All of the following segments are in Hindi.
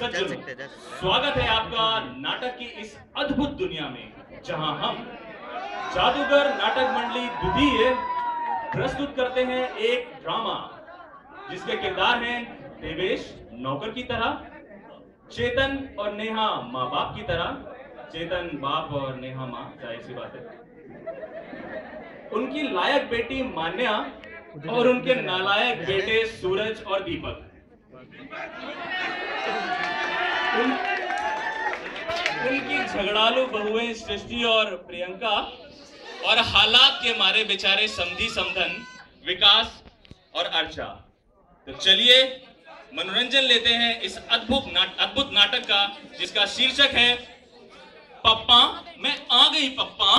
सज्जनों, स्वागत है आपका नाटक की इस अद्भुत दुनिया में, जहां हम जादूगर नाटक मंडली द्वितीय प्रस्तुत करते हैं एक ड्रामा जिसके किरदार हैं देवेश नौकर की तरह, चेतन और नेहा माँ बाप की तरह। चेतन बाप और नेहा माँ, जाहिर सी बात है। उनकी लायक बेटी मान्या और उनके नालायक बेटे सूरज और दीपक। उनकी झगड़ालू बहुएं सृष्टि और प्रियंका और हालात के मारे बेचारे समधी समधन विकास और अर्चा। तो चलिए मनोरंजन लेते हैं इस अद्भुत नाटक का, जिसका शीर्षक है पप्पा मैं आ गई पप्पा।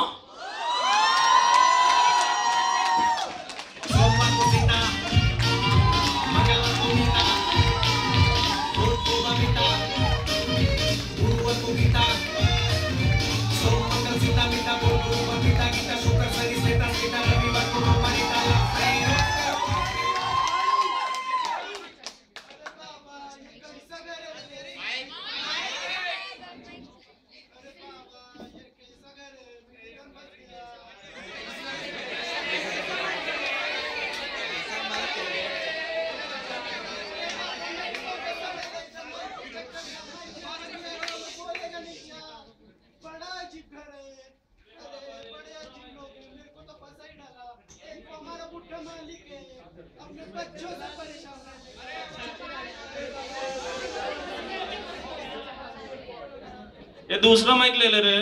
ये दूसरा माइक ले ले रहे।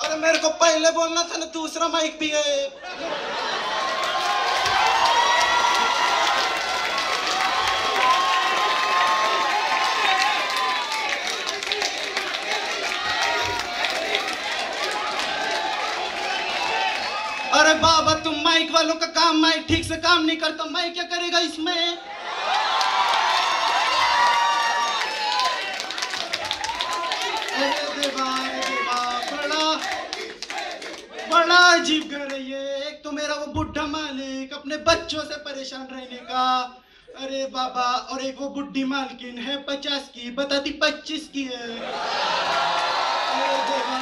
अरे मेरे को पहले बोलना था ना, दूसरा माइक भी है। अरे बाबा, तुम माइक वालों का काम, माइक ठीक से काम नहीं करता, माइक क्या करेगा इसमें? बड़ा अजीब घर है ये। एक तो मेरा वो बुढ़ा मालिक अपने बच्चों से परेशान रहने का, अरे बाबा, और एक वो बुढ़ी मालकिन है 50 की, बताती 25 की है। अरे देवा,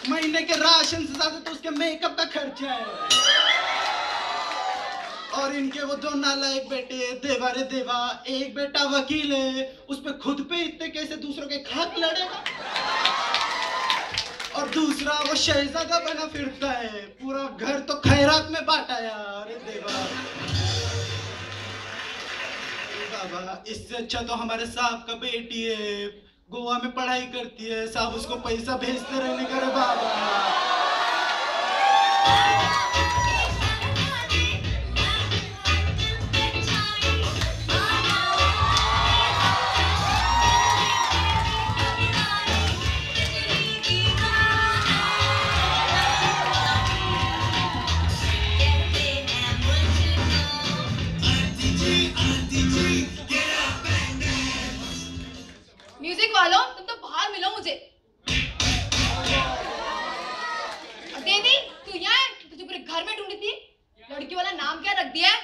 महीने के राशन से ज्यादा तो उसके मेकअप का खर्चा है। और इनके वो दो नालायक बेटे, देवा रे देवा, एक बेटा वकील है, उस पे खुद पे इतने कैसे दूसरों के खाक लड़ेगा, और दूसरा वो शहजादा बना फिरता है, पूरा घर तो खैरात में बांटा यार। अरे देवा बाबा, इससे अच्छा तो हमारे साहब का बेटी है, गोवा में पढ़ाई करती है, साहब उसको पैसा भेजते रहने का। रे बाबा, म्यूजिक वालों, तुम तो बाहर मिलो मुझे। दीदी, तू यहाँ है? तुझे पूरे घर में ढूंढी थी। लड़की वाला नाम क्या रख दिया है?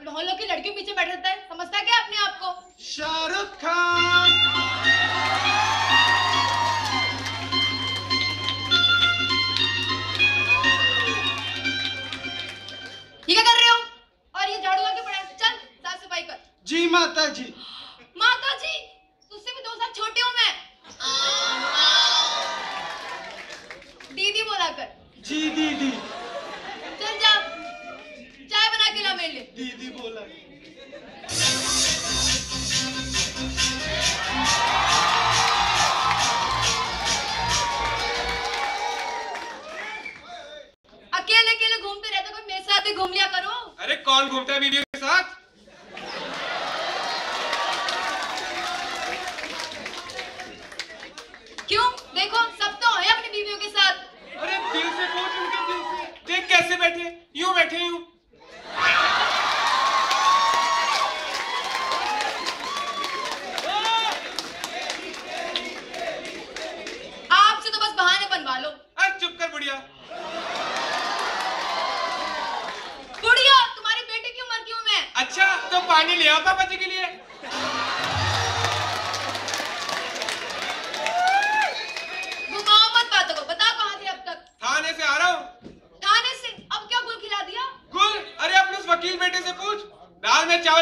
मोहल्लों की लड़कियों पीछे बैठ रहता है, समझता क्या अपने आप को? शाहरुख खान। ये क्या कर रहे हो? और ये झाड़ू आके पड़ा है, चल साफ सफाई कर। जी माता जी। माता जी, तुझसे भी 2 साल छोटी हूँ मैं। दीदी बोला कर। जी दीदी। चल जा, चाय बना के ला मेरे लिए। दीदी बोला। अकेले अकेले घूमते रहते, कोई मेरे साथ ही घूम लिया करो। अरे कौन घूमता है बीवियों के साथ? क्यों? देखो, सब तो है अपनी बीवियों के साथ। अरे दिल से पूछ उनके दिल से। देख कैसे बैठे, यूं बैठे यूं। आपसे तो बस बहाने बनवा लो। अरे चुप कर बुढ़िया। बुढ़िया, तुम्हारी बेटी की उम्र की हूँ मैं। अच्छा तो पानी ले आओ पापा जी के लिए।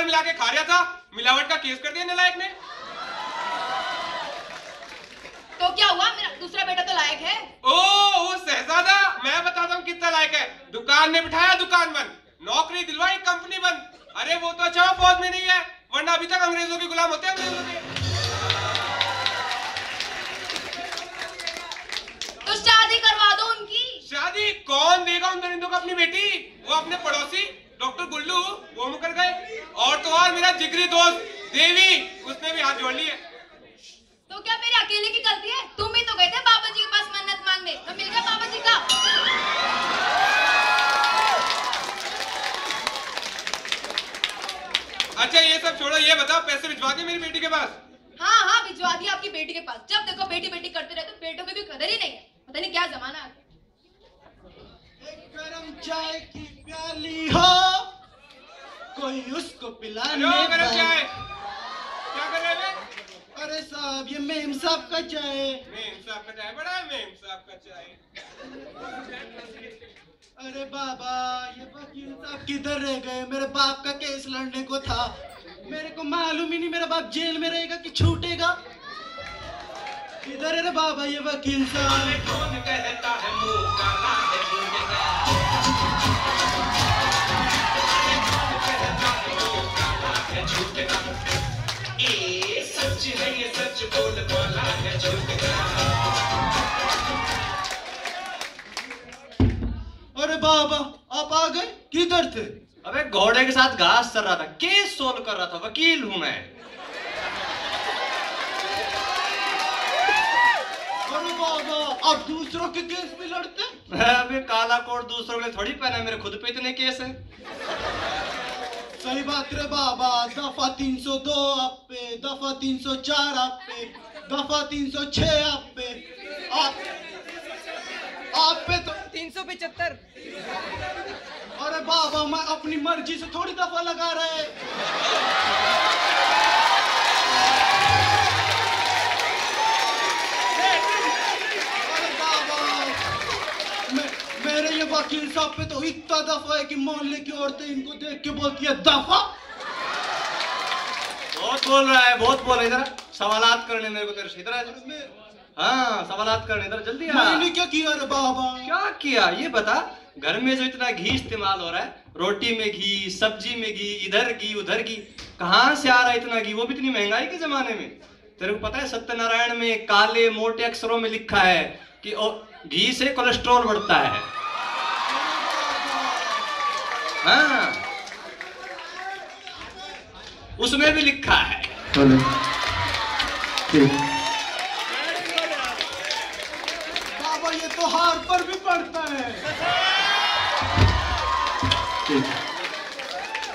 मिला के खा रहा था, मिलावट का केस कर दिया नालायक ने। तो क्या हुआ, मेरा दूसरा बेटा तो लायक है। ओ शहजादा, मैं बताता हूँ कितना लायक है। दुकान ने बिठाया दुकान बंद, नौकरी दिलवाई कंपनी बंद। अरे वो तो अच्छा फौज में नहीं है, वरना अभी तक अंग्रेजों के गुलाम होते हैं अंग्रेजों के। तो शादी करवा दो उनकी। शादी कौन देगा उन दरिंदों को अपनी बेटी? वो अपने पड़ोसी डॉक्टर गुल्लू वो मुकर गए, और तो और मेरा जिगरी दोस्त देवी, उसने भी हाथ जोड़ लिए। तो क्या मेरे अकेले की गलती है? तुम ही तो गए थे बाबा जी के पास मन्नत मांगने, तो मिल गया बाबा जी का। अच्छा ये सब छोड़ो, ये बताओ पैसे भिजवा दिए मेरी बेटी के पास? हाँ हाँ भिजवा दिया आपकी बेटी के पास। जब देखो बेटी बेटी करते रहते, बेटों की भी कदर ही नहीं है। पता नहीं क्या जमाना है। एक गरम चाय की प्याली हो, कोई उसको पिलाने गरम चाय क्या कर रहे हैं? अरे साहब ये मेम साहब का चाय। मेम साहब का चाय बड़ा है, मेम साहब का चाय। अरे बाबा ये वकील साहब किधर रह गए? मेरे बाप का केस लड़ने को था, मेरे को मालूम ही नहीं मेरा बाप जेल में रहेगा कि छूटेगा। किधर है रे बाबा ये वकील साहब? कौन कहता है मुंह काला है झूठेगा? ये सच है, ये सच बोल वाला है झूठेगा। अरे बाबा आप आ गए, किधर थे? अबे घोड़े के साथ घास चल रहा था, केस सोल्व कर रहा था, वकील हूं मैं। अरे बाबा आप दूसरों के केस भी लड़ते? अबे काला कोट दूसरों के लिए थोड़ी पहना, मेरे खुद पे इतने केस हैं। सही बात रे बाबा, दफा 302 आप पे, दफा 304 आप पे, दफा 306 आप पे, आप पे तो 375। अरे बाबा मैं अपनी मर्जी से थोड़ी दफा लगा रहे। अरे बाबा मेरे ये वकील साहब पे तो इतना दफा है कि मोहल्ले की औरतें इनको देख के बोलती है दफा। बहुत बोल रहा है, बहुत बोल रहा है। इधर सवालात करने मेरे को तेरे से, इधर आ जा। हाँ सवालात करने, इधर जल्दी आ। मैंने क्या किया रे बाबा? क्या किया ये बता? घर में जो इतना घी इस्तेमाल हो रहा है, रोटी में घी, सब्जी में घी, इधर घी उधर घी, कहाँ से आ रहा है इतना घी? वो भी इतनी महंगाई के जमाने में। तेरे को पता है सत्यनारायण में काले मोटे अक्षरों में लिखा है कि घी से कोलेस्ट्रॉल बढ़ता है। हाँ उसमें भी लिखा है। बाबा ये तो हार पर भी पड़ता है।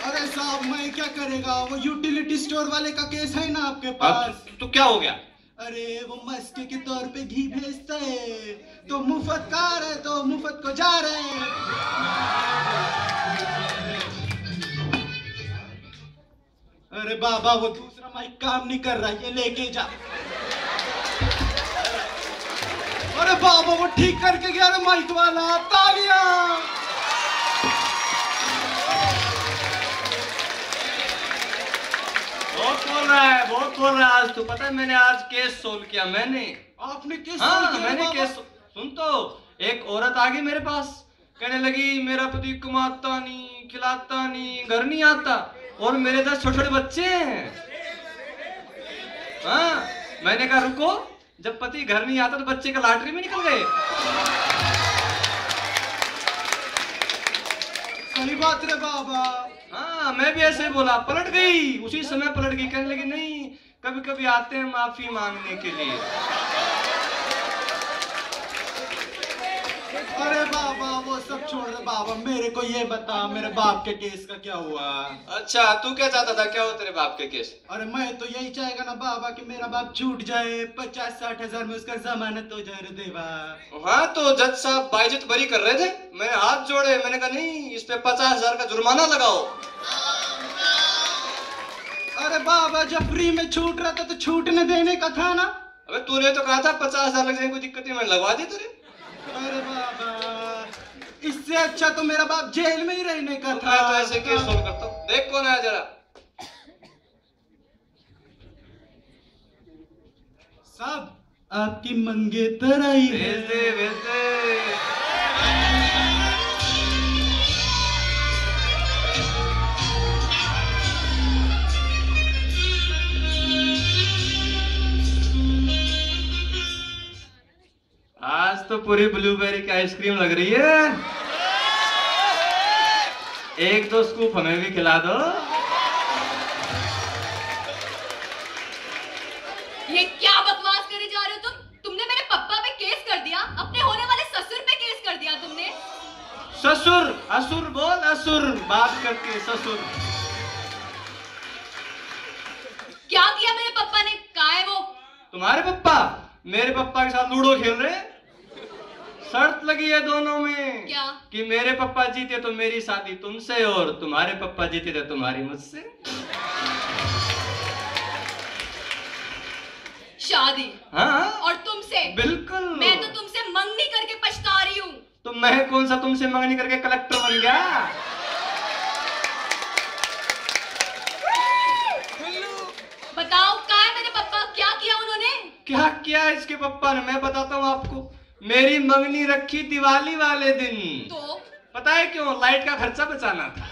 अरे साहब मैं क्या करेगा, वो यूटिलिटी स्टोर वाले का केस है ना आपके पास? तो क्या हो गया? अरे वो मस्के के तौर पे घी भेजता है, तो मुफ्त का आ रहा है तो मुफ्त को जा रहे हैं। अरे बाबा वो दूसरा माइक काम नहीं कर रहा, ये लेके जा। अरे बाबा वो ठीक करके गया रे माइक वाला, तालियां। बहुत बोल रहा है, बहुत बोल रहा है। आज तो पता है मैंने आज केस सोल्व किया। मैंने आपने केस हाँ सोल्व किया मैंने बाबा? केस सुन तो एक औरत आ गई मेरे पास, कहने लगी मेरा पति कमाता नहीं, खिलाता नहीं, घर नहीं आता, और मेरे 10 छोटे छोटे बच्चे हैं। हाँ मैंने कहा रुको, जब पति घर नहीं आता तो बच्चे का लॉटरी में निकल गए। सही बात रे बाबा। हाँ मैं भी ऐसे बोला, पलट गई, उसी समय पलट गई। कहने लगी नहीं कभी कभी आते हैं माफी मांगने के लिए। अरे बाबा वो सब छोड़ दे बाबा, मेरे को ये बता मेरे बाप के केस का क्या हुआ? अच्छा तू क्या चाहता था, क्या हो तेरे बाप के केस? अरे मैं तो यही चाहेगा ना बाबा कि मेरा बाप छूट जाए, 50-60 हजार में उसका जमानत हो जाए रे देवा। हाँ तो जज साहब बाइज्जत बरी कर रहे थे, मैंने हाथ जोड़े, मैंने कहा नहीं इस पे 50,000 का जुर्माना लगाओ। अरे बाबा जब फ्री में छूट रहा था तो छूटने देने का था ना। अबे तूने तो कहा था 50,000 लग जाए, कोई दिक्कत नहीं, मैंने लगवा दी तेरे। अरे बाबा इससे अच्छा तो मेरा बाप जेल में ही रहने का तो था। मैं तो ऐसे केस सोल्व करता हूँ। देख कौन आया जरा। साहब आपकी मंगेतर आई है। भेज दे भेज दे। आज तो पूरी ब्लूबेरी की आइसक्रीम लग रही है। एक दो स्कूप हमें भी खिला दो। ये क्या बकवास करे जा रहे हो तुम? तुमने मेरे पप्पा पे केस कर दिया, अपने होने वाले ससुर पे केस कर दिया तुमने। ससुर असुर बोल, असुर बात करके ससुर। क्या किया मेरे पप्पा ने? कहाँ है वो? तुम्हारे पप्पा मेरे पप्पा के साथ लूडो खेल रहे हैं। शर्त लगी है दोनों में। क्या? कि मेरे पप्पा जीते तो मेरी शादी तुमसे और तुम्हारे पप्पा जीते तो तुम्हारी मुझसे। शादी? हाँ और तुमसे? बिल्कुल। मैं तो तुमसे मंगनी करके पछता रही हूँ। तो मैं कौन सा तुमसे मंगनी करके कलेक्टर बन गया? बताओ कहाँ है मेरे पप्पा? क्या किया उन्होंने? क्या किया इसके पप्पा ने? मैं बताता हूँ आपको। मेरी मंगनी रखी दिवाली वाले दिन। तो पता है क्यों? लाइट का खर्चा बचाना था।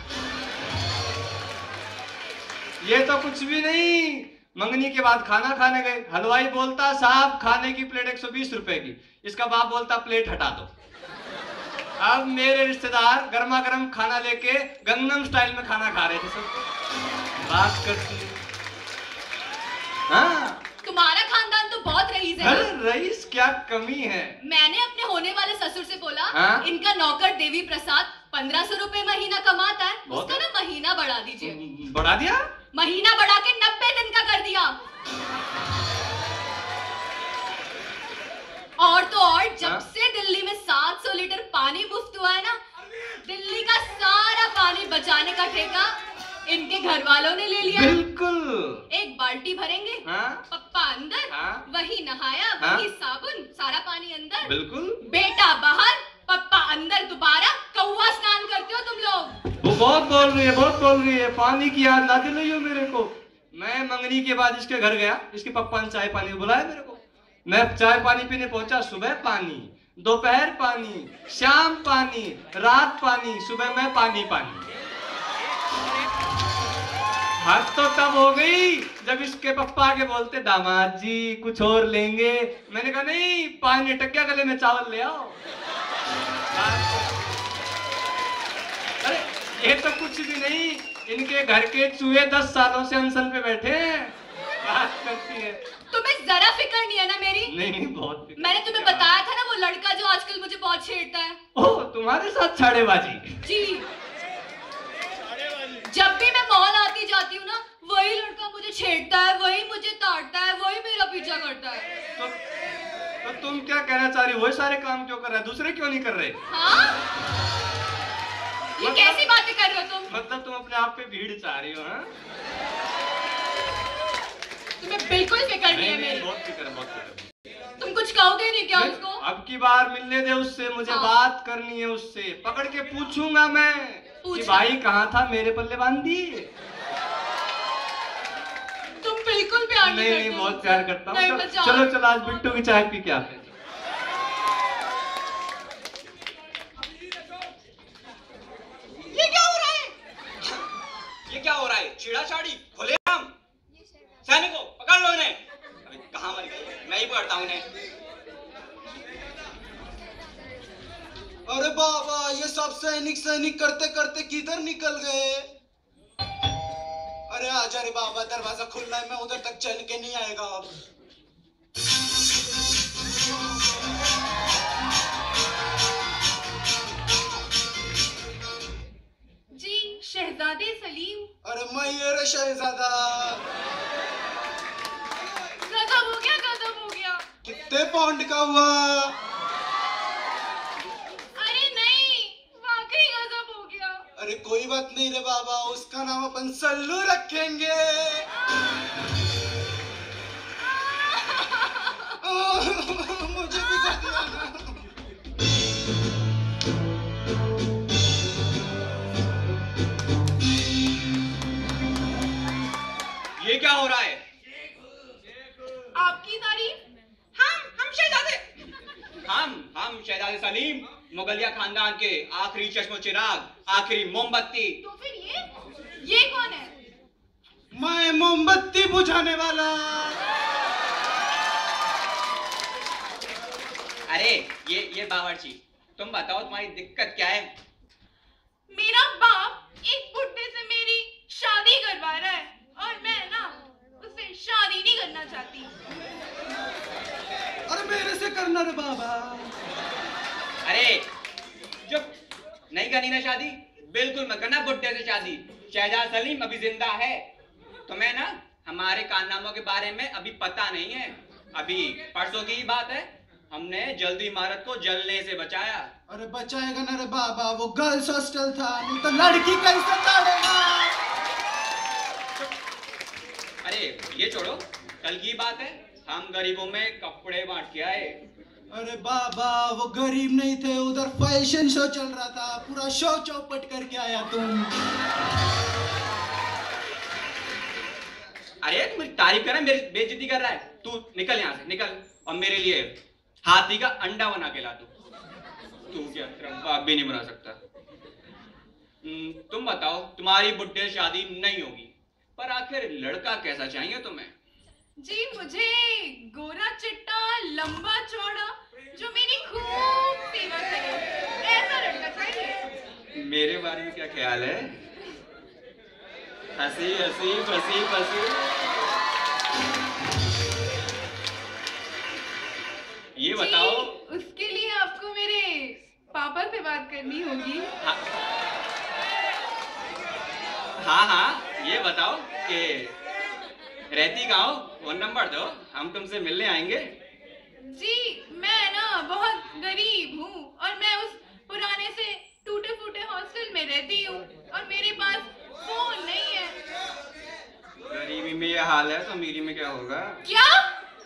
ये तो कुछ भी नहीं। मंगनी के बाद खाना खाने गए। हलवाई बोलता साहब खाने की प्लेट 120 रुपए की। इसका बाप बोलता प्लेट हटा दो। अब मेरे रिश्तेदार गर्मा गर्म खाना लेके गंगनम स्टाइल में खाना खा रहे थे सब। बात करती है। हाँ तुम्हारा खानदान तो बहुत रईस है। अरे रईस क्या कमी है? मैंने अपने होने वाले ससुर से बोला हाँ? इनका नौकर देवी प्रसाद 1500 रुपए महीना कमाता है, बहुत उसका ना महीना बढ़ा दीजिए। बढ़ा दिया? महीना बढ़ा के 90 दिन का कर दिया। और तो और जब हाँ? से दिल्ली में 700 लीटर पानी मुफ्त हुआ है ना, दिल्ली का सारा पानी बचाने का ठेका इनके घर वालों ने ले लिया। बिल्कुल। एक बाल्टी भरेंगे, हाँ? पप्पा अंदर, हाँ? वही नहाया, हाँ? वही साबुन, सारा पानी अंदर, बिल्कुल। बेटा बाहर, पप्पा अंदर दोबारा। कौवा स्नान करते हो तुम लोग। वो बहुत बोल रही है, बहुत बोल रही है। पानी की याद ना दिलाइयो मेरे को। मैं मंगनी के बाद इसके घर गया। इसके पप्पा ने चाय पानी बुलाया मेरे को। मैं चाय पानी पीने पहुंचा। सुबह पानी, दोपहर पानी, शाम पानी, रात पानी, सुबह में पानी पानी। हद तो तब हो गई जब इसके पप्पा आके बोलते दामाद जी कुछ और लेंगे। मैंने कहा नहीं, पानी टक गया गले में, चावल ले आओ। अरे ये तो कुछ भी नहीं। इनके घर के चूहे 10 सालों से अनशन पे बैठे हैं। बात करती है। तुम्हें जरा फिक्र नहीं है ना मेरी? नहीं बहुत फिक्र। मैंने तुम्हें बताया था ना वो लड़का जो आजकल मुझे बहुत छेड़ता है। ओह तुम्हारे साथ छाड़ेबाजी? जी। जब भी मैं मॉल आती जाती हूँ ना, वही लड़का मुझे छेड़ता है, वही मुझे ताड़ता है, वही मेरा पीछा करता है। तो तुम क्या कहना चाह रही हो? वही सारे काम क्यों कर रहा है, दूसरे क्यों नहीं कर रहे? हाँ? ये कैसी बातें कर रहे हो तुम? मतलब तुम अपने आप पे भीड़ चाह रही हो? हाँ? तुम्हें बिल्कुल फिक्र नहीं है नहीं, मेरी। बहुत फिक्र है, बहुत फिक्र। तुम कुछ कहोगे नहीं क्या नहीं, उसको? अब की बार मिलने दे उससे, मुझे हाँ। बात करनी है उससे। पकड़ के पूछूंगा मैं कि भाई कहाँ था, मेरे पल्ले बांध दी। तुम बिल्कुल प्यार नहीं नहीं करते बहुत प्यार करता नहीं, हूँ। मैं जानती चलो चलो आज बिट्टू की चाय पी के आते हैं। ये क्या हो रहा है? ये क्या हो रहा है? छेड़ाछाड़ी खुलेआम। सैनिकों पकड़ लो इन्हें। अरे कहाँ मर गए? मैं ही पकड़ता हूँ इन्हें। अरे बाबा ये सब सैनिक सैनिक करते करते किधर निकल गए? अरे आजा रे बाबा, दरवाजा खुलना है, मैं उधर तक चल के नहीं आएगा अब। जी शहजादे सलीम। अरे मैं ये रे शहजादा। गजब हो गया, गजब हो गया। कितने पाउंड का हुआ? अरे नहीं, वाकई गजब हो गया। अरे कोई बात नहीं रे बाबा, उसका नाम अपन सल्लू रखेंगे। मुझे भी कर दिया ना। ये क्या हो रहा है? आपकी तारीफ हम शहजादे सलीम, मुगलिया खानदान के आखिरी चश्मो चिराग, आखिरी मोमबत्ती। तो फिर ये कौन है? मैं मोमबत्ती बुझाने वाला। अरे ये बावर्ची, तुम बताओ तुम्हारी दिक्कत क्या है? मेरा बाप एक बुड्ढे से मेरी शादी करवा रहा है और मैं ना उससे शादी नहीं करना चाहती। अरे मेरे से करना रे बाबा। अरे चुप, नहीं करनी ना शादी? बिल्कुल मत करना बुड्ढे से शादी। शहजादा सलीम अभी जिंदा है। तुम्हें ना हमारे कारनामों के बारे में अभी पता नहीं है। अभी परसों की ही बात है, हमने जल्दी इमारत को जलने से बचाया। अरे बचाएगा ना रे बाबा, वो गर्ल्स हॉस्टल था, नहीं तो लड़की कैसे ताड़ेगा। अरे ये छोड़ो, कल की बात है, हम गरीबों में कपड़े बांट के आए। अरे बाबा वो गरीब नहीं थे, उधर फैशन शो चल रहा था, पूरा शो चौपट करके आया तुम। अरे तू मेरी तारीफ कर रहा है, मेरी बेइज्जती कर रहा है। तू निकल यहाँ से, निकल, और मेरे लिए हाथी का अंडा बना के ला। तू क्या बाप भी नहीं बना सकता। तुम बताओ, तुम्हारी बुड्ढे से शादी नहीं होगी, पर आखिर लड़का कैसा चाहिए तुम्हें? जी मुझे गोरा चिट्टा लंबा चौड़ा जो मेरी खूब सेवा करे, ऐसा लड़का चाहिए। मेरे बारे में क्या ख्याल है? हंसी हंसी फसी फसी। ये बताओ, उसके लिए आपको मेरे पापा से बात करनी होगी। हाँ, ये बताओ कि रहती कहाँ हो? फोन नंबर दो, हम तुमसे मिलने आएंगे। जी मैं ना बहुत गरीब हूँ और मैं उस पुराने से टूटे फूटे हॉस्टल में रहती हूँ और मेरे पास फोन नहीं है। गरीबी में ये हाल है तो अमीरी में क्या होगा? क्या?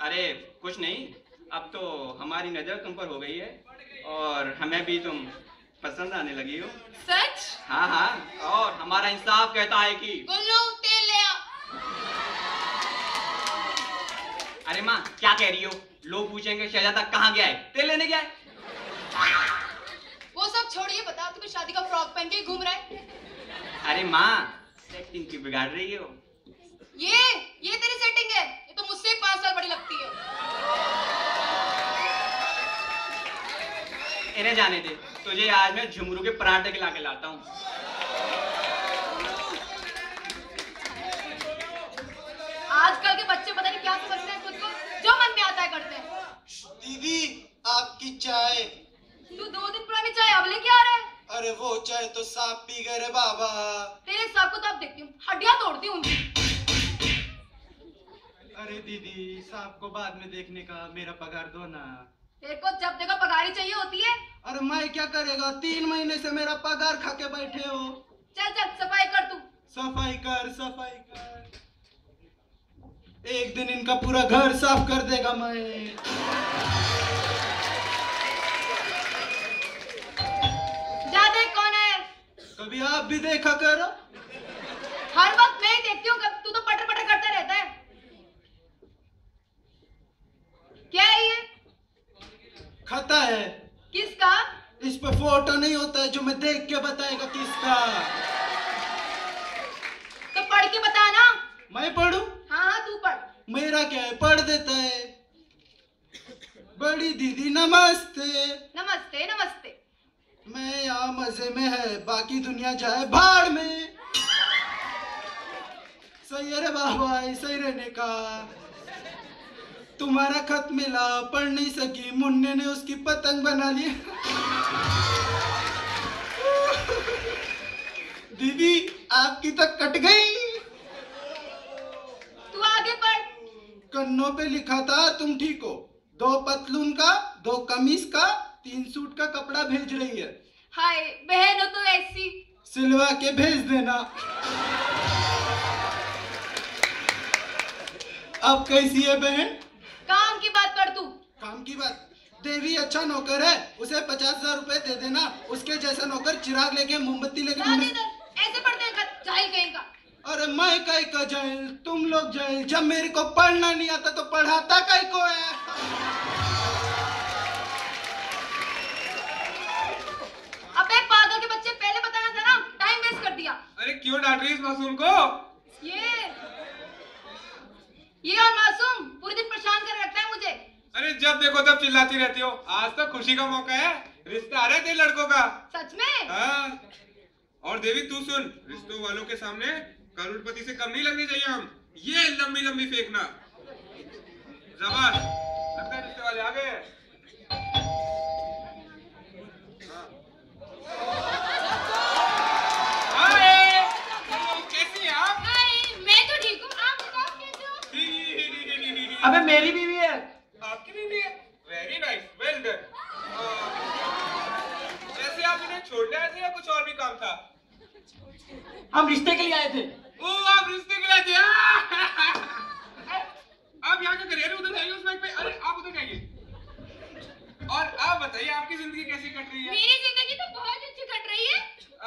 अरे कुछ नहीं, अब तो हमारी नजर तुम पर हो गई है और हमें भी तुम पसंद आने लगी हो। सच? हाँ, और हमारा इंसाफ कहता है कि गुल्लू तेल ले आ। अरे माँ क्या कह रही हो? लोग पूछेंगे शहजादा कहाँ गया है, तेल लेने गया है। वो सब छोड़िए, बताओ तुम्हें शादी का फ्रॉक पहन के घूम रहा है। अरे माँ सेटिंग की बिगाड़ रही हो। ये तेरी सेटिंग है, ये तो मुझसे 5 साल बड़ी लगती है। इन्हें जाने दे, तुझे आज मैं झुमरू के पराठे खिला के लाता हूँ। आजकल के बच्चे पता नहीं क्या समझते हैं खुद को, जो मन में आता है करते हैं। दीदी आपकी चाय। तू 2 दिन पुरानी चाय अब लेके आ रहा है? अरे वो चाय तो सांप पी गए रे बाबा। तेरे सांप को तो अब देखती हूँ, हड्डियां तोड़ती हूँ उनकी। अरे दीदी सांप को बाद में देखने का, मेरा पगार दो ना। तेरे को जब देखो पगारी चाहिए होती है। अरे मैं क्या करेगा, 3 महीने से मेरा पगार खा के बैठे हो। चल सफाई कर तू। सफाई कर। एक दिन इनका पूरा घर साफ कर देगा मैं। जा देख कौन है। कभी आप भी देखा करो। हर वक्त मैं ही देखती हूँ, तू तो पटर पटर करता रहता है। क्या है ये? खाता है। किसका? इस पे फोटो नहीं होता है जो मैं देख के बताएगा किसका। तो पढ़ के बता ना। मैं पढ़ूं? हाँ तू पढ़। मेरा क्या है, पढ़ देता है। बड़ी दीदी नमस्ते। नमस्ते नमस्ते। मैं यहाँ मजे में है, बाकी दुनिया जाए भाड़ में। सही है रे बाबा, ऐसा ही रहने का। तुम्हारा खत मिला, पढ़ नहीं सकी, मुन्ने ने उसकी पतंग बना ली। दीदी आपकी तो कट गई। तू आगे पढ़। कन्नों पे लिखा था तुम ठीक हो, 2 पतलून का, 2 कमीज का, 3 सूट का कपड़ा भेज रही है। हाय बहन हो तो ऐसी। सिलवा के भेज देना। अब कैसी है बहन? काम की बात कर तू। काम की बात? देवी अच्छा नौकर है, उसे 50,000 रुपए दे देना। उसके जैसा नौकर चिराग लेके मोमबत्ती लेके ऐसे पढ़ते हैं खत, जाहिल कहीं का। अरे मैं कहीं का जाहिल, तुम लोग जाहिल। जब मेरे को पढ़ना नहीं आता तो पढ़ाता कहीं को है। मासूम को? ये और मासूम पूरे दिन परेशान कर रखता है मुझे। अरे जब देखो तब चिल्लाती रहती हो। आज तो खुशी का मौका है, रिश्ता आ रहा है तेरे लड़कों का। सच में? हाँ। और देवी तू सुन, रिश्तों वालों के सामने करोड़पति से कम नहीं लगने चाहिए हम। ये लंबी लंबी फेंकना। शाबाश, लगता है रिश्ते वाले आ गए। कैसी हैं आप? मैं तो ठीक हूँ, आप बताओ कैसे हो? अबे मेरी बीवी है। आपकी बीवी है? Very nice, well done. वैसे आप इन्हें छोड़ने आए थे या कुछ और भी काम था? हम रिश्ते के लिए आए थे। ओ, आप रिश्ते के लिए थे? आप यहाँ क्या कर रहे हैं? उधर जाइए उस बाइक पे। अरे आप उधर जाइए। और आप बताइए आपकी जिंदगी कैसी कट रही है? मेरी जिंदगी तो बहुत अच्छी कट रही है।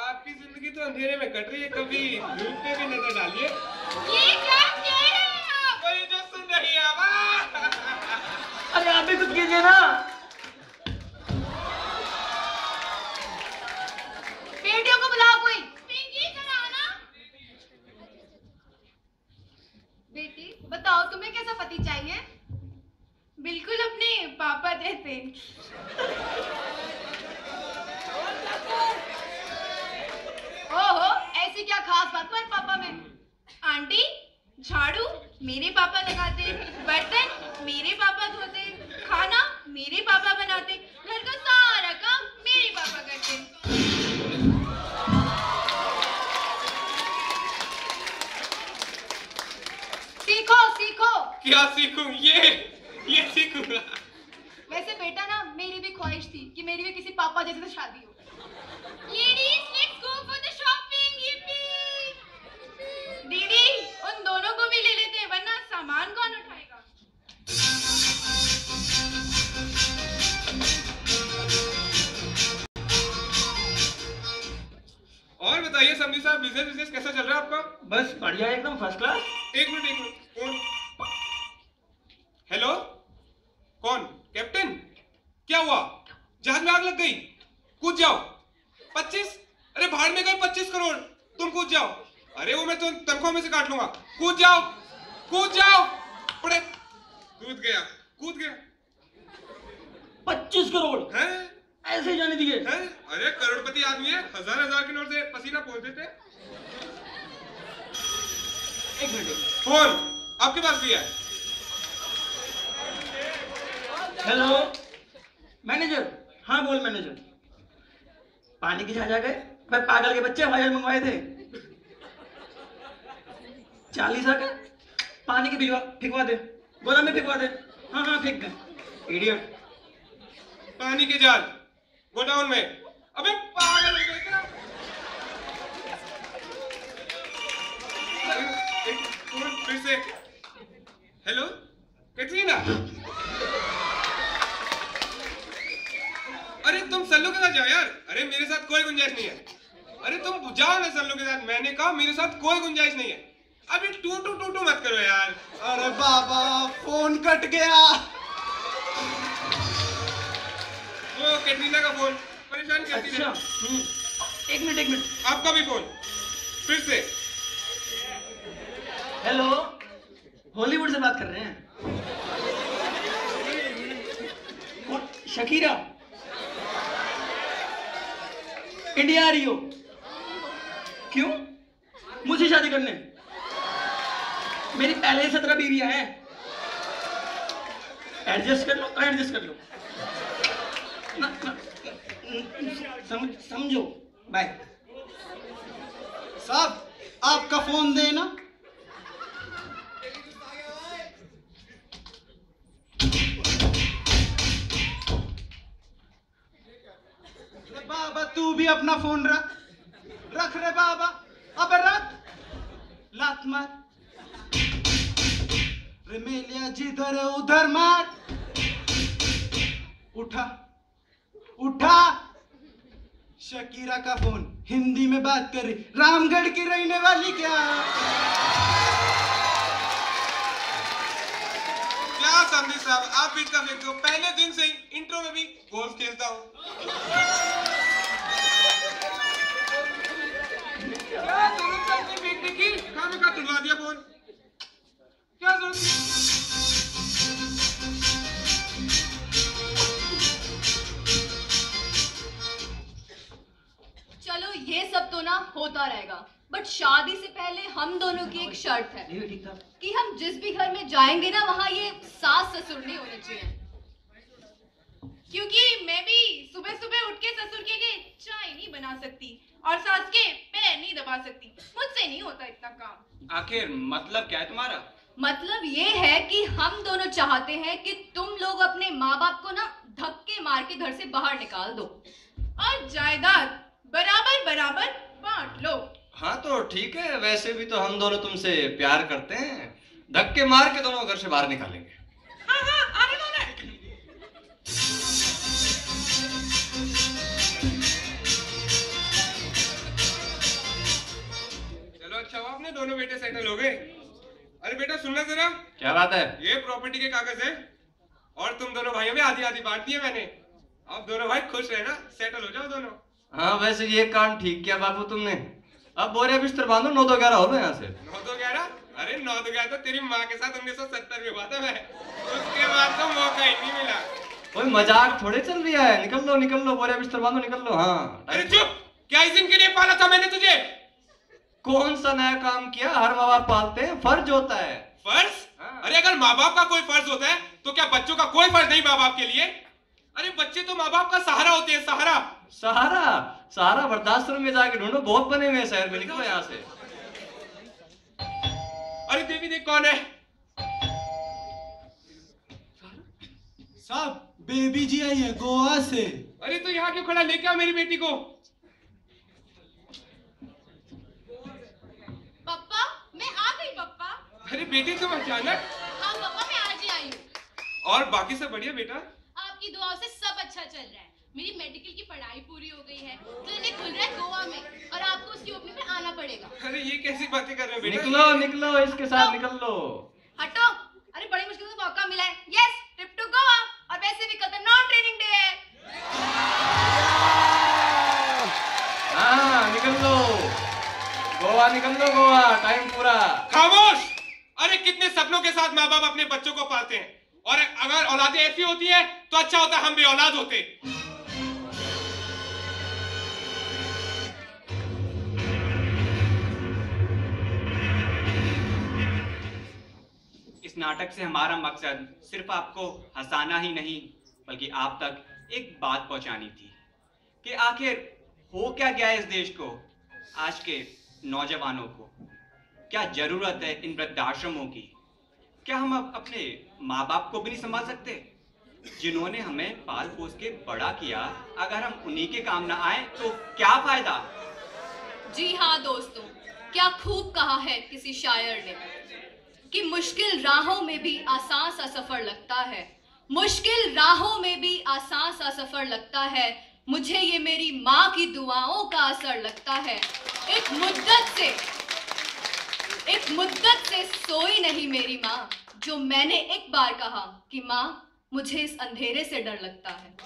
आपकी जिंदगी तो अंधेरे में कट रही है, कभी धूप पे भी नजर डालिए। ये क्या कह रहे हैं आप? वही जो सुन रही है आप। अरे आप भी कुछ कीजिए ना। बेटियों को बुलाओ कोई। पिंकी इधर आना। बेटी बताओ तुम्हें कैसा पति चाहिए? बिल्कुल अपने पापा जैसे। ओहो, ऐसी क्या खास बात तुम्हारे पापा में? आंटी झाड़ू मेरे पापा लगाते, बर्तन मेरे पापा धोते, खाना मेरे पापा बनाते, घर का सारा काम मेरे पापा करते। सीखो सीखो। क्या सीखूं? ये सीखूंगा। वैसे बेटा ना, मेरी भी ख्वाहिश थी कि मेरी भी किसी पापा जैसे से शादी हो। Ladies, let's go for the shopping, yippee! दीदी, उन दोनों को भी ले लेते हैं, वरना सामान कौन उठाएगा? और बताइए समझी साहब, बिजनेस कैसा चल रहा है आपका? बस बढ़िया, एकदम फर्स्ट क्लास। एक मिनट। कौन? हेलो, कौन? कैप्टन? क्या हुआ? जहाज में आग लग गई? कूद जाओ। 25? अरे भाड़ में गए 25 करोड़। तुम कूद जाओ। अरे वो मैं तो तनख्वाह में से काट लूंगा। कूद जाओ। पड़े। कूद गया। 25 करोड़ हैं? ऐसे जाने दिए? हैं? अरे करोड़पति आदमी है, हजार के नोट से पसीना पोंछ देते। एक मिनट। फोन आपके पास भी है? Hello manager. हाँ बोल मैनेजर। पानी की जहाज आ गए? भाई पागल के बच्चे, हवाई जहाज मंगवाए थे। 40 आ गए? पानी की भिजवा दे, गोदाम में भिजवा दे। हाँ फेंक दे। इडियट। पानी के जहाज गोडाउन में? अबे पागल हो गए क्या? फिर से। हेलो कैटरीना? अरे तुम सल्लू के साथ जाओ यार। अरे मेरे साथ कोई गुंजाइश नहीं है। अरे तुम जाओ ना सल्लू के साथ। मैंने कहा मेरे साथ कोई गुंजाइश नहीं है। अभी टू मत करो यार। अरे बाबा, फोन कट गया। वो कैटरीना का फोन परेशान करती है। अच्छा एक मिनट। आपका भी फोन फिर से। हेलो, हॉलीवुड से बात कर रहे हैं? शकीरा इंडिया आ रही हो? क्यों? मुझे शादी करने? मेरी पहले ही 17 बीवियां हैं। एडजस्ट कर लो। समझो। बाय। साहब आपका फोन देना। बाबा तू भी अपना फोन रख रे बाबा। अबे रख, लात मार। रेमेलिया जिधर है उधर मार। उठा। शकीरा का फोन, हिंदी में बात कर रही, रामगढ़ की रहने वाली क्या समझी साहब, आप बीच का फेंक दो। पहले दिन से ही इंट्रो में भी गोल्फ खेलता हूँ। क्या जरूरत है फेंकने की? की काम का तुड़वा दिया फोन, क्या जरूरत थी? चलो ये सब तो ना होता रहेगा, बट शादी से पहले हम दोनों की एक शर्त है कि हम जिस भी घर में जाएंगे ना वहाँ ये सास ससुर नहीं होने चाहिए, क्योंकि मैं भी सुबह सुबह उठ के ससुर के लिए चाय नहीं बना सकती और सास के पैर नहीं दबा सकती, मुझसे नहीं होता इतना काम। आखिर मतलब क्या है तुम्हारा? मतलब ये है कि हम दोनों चाहते हैं कि तुम लोग अपने माँ बाप को ना धक्के मार के घर से बाहर निकाल दो और जायदाद बराबर बराबर बांट लो। हाँ तो ठीक है, वैसे भी तो हम दोनों तुमसे प्यार करते हैं, धक्के मार के दोनों घर से बाहर निकालेंगे। हाँ हाँ आने दो ना। चलो अच्छा हुआ आपने दोनों बेटे सेटल हो गए। अरे बेटा सुनना जरा, क्या बात है? ये प्रॉपर्टी के कागज है और तुम दोनों भाइयों में आधी आधी बांट दी है मैंने। अब दोनों भाई खुश रहना, सेटल हो जाओ दोनों। हाँ वैसे ये काम ठीक किया बाबू तुमने। अब बोरे बिस्तर बांधो, 9-2-11 हो गए यहाँ से। 9-2-11? अरे 9-2-11 तो तेरी माँ के साथ 1970 में हुआ था मैं, उसके बाद तो मौका ही नहीं मिला। कोई मजाक थोड़े चल रहा है, निकल लो बोरे बिस्तर बांधो, निकल लो। हाँ अरे चुप, क्या इस दिन के लिए पाला था मैंने तुझे? कौन सा नया काम किया? हर माँ बाप पालते हैं, फर्ज होता है। फर्ज? हाँ। अरे अगर माँ बाप का कोई फर्ज होता है तो क्या बच्चों का कोई फर्ज नहीं माँ बाप के लिए? अरे बच्चे तो माँ बाप का सहारा होते हैं, सहारा। सहारा वृद्धाश्रम में जाके ढूंढो, बहुत बने हुए हैं शहर में, निकलो यहाँ से। अरे देवी देख कौन है? साहब बेबी जी आई है गोवा से। अरे तो यहाँ क्यों खड़ा, लेके आओ मेरी बेटी को। पापा मैं आ गई पापा। अरे बेटी तुम अचानक? हाँ पापा मैं आज ही आई हूँ। और बाकी सब बढ़िया बेटा? आपकी दुआओं से सब अच्छा चल रहा है। मेरी मेडिकल की पढ़ाई पूरी हो गई है, क्लिनिक खुल रहा है गोवा में और आपको उसकी ओपनिंग में आना पड़ेगा। अरे ये कैसी बातें कर रहे हो बेटा? निकलो इसके साथ निकल लो। हटो, अरे बड़ी मुश्किल से मौका मिला है। Yes, trip to Goa. और वैसे भी कल तो नॉन ट्रेनिंग डे है। हाँ निकल लो गोवा, टाइम पूरा। खामोश! अरे कितने सपनों के साथ माँ बाप अपने बच्चों को पालते हैं, और अगर औलादें ऐसी होती है तो अच्छा होता हम भी औलाद होते। इस नाटक से हमारा मकसद सिर्फ आपको हंसाना ही नहीं बल्कि आप तक एक बात पहुंचानी थी कि आखिर हो क्या गया इस देश को, आज के नौजवानों को। क्या जरूरत है इन वृद्धाश्रमों की? क्या हम अब अपने माँ बाप को भी नहीं संभाल सकते जिन्होंने हमें पाल पोस के बड़ा किया? अगर हम उन्हीं के काम ना आए तो क्या फायदा? जी हाँ दोस्तों, क्या खूब कहा है किसी शायर ने कि मुश्किल राहों में भी आसान सा सफर लगता है, मुश्किल राहों में भी आसान सा सफर लगता है, मुझे ये मेरी माँ की दुआओं का असर लगता है। एक मुद्दत से सोई नहीं मेरी माँ, जो मैंने एक बार कहा कि माँ मुझे इस अंधेरे से डर लगता है।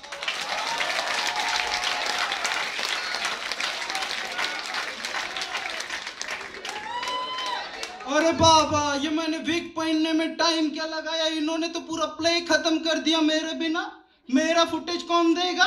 अरे बाबा, ये मैंने विग पहनने में टाइम क्या लगाया, इन्होंने तो पूरा प्ले खत्म कर दिया मेरे बिना। मेरा फुटेज कौन देगा?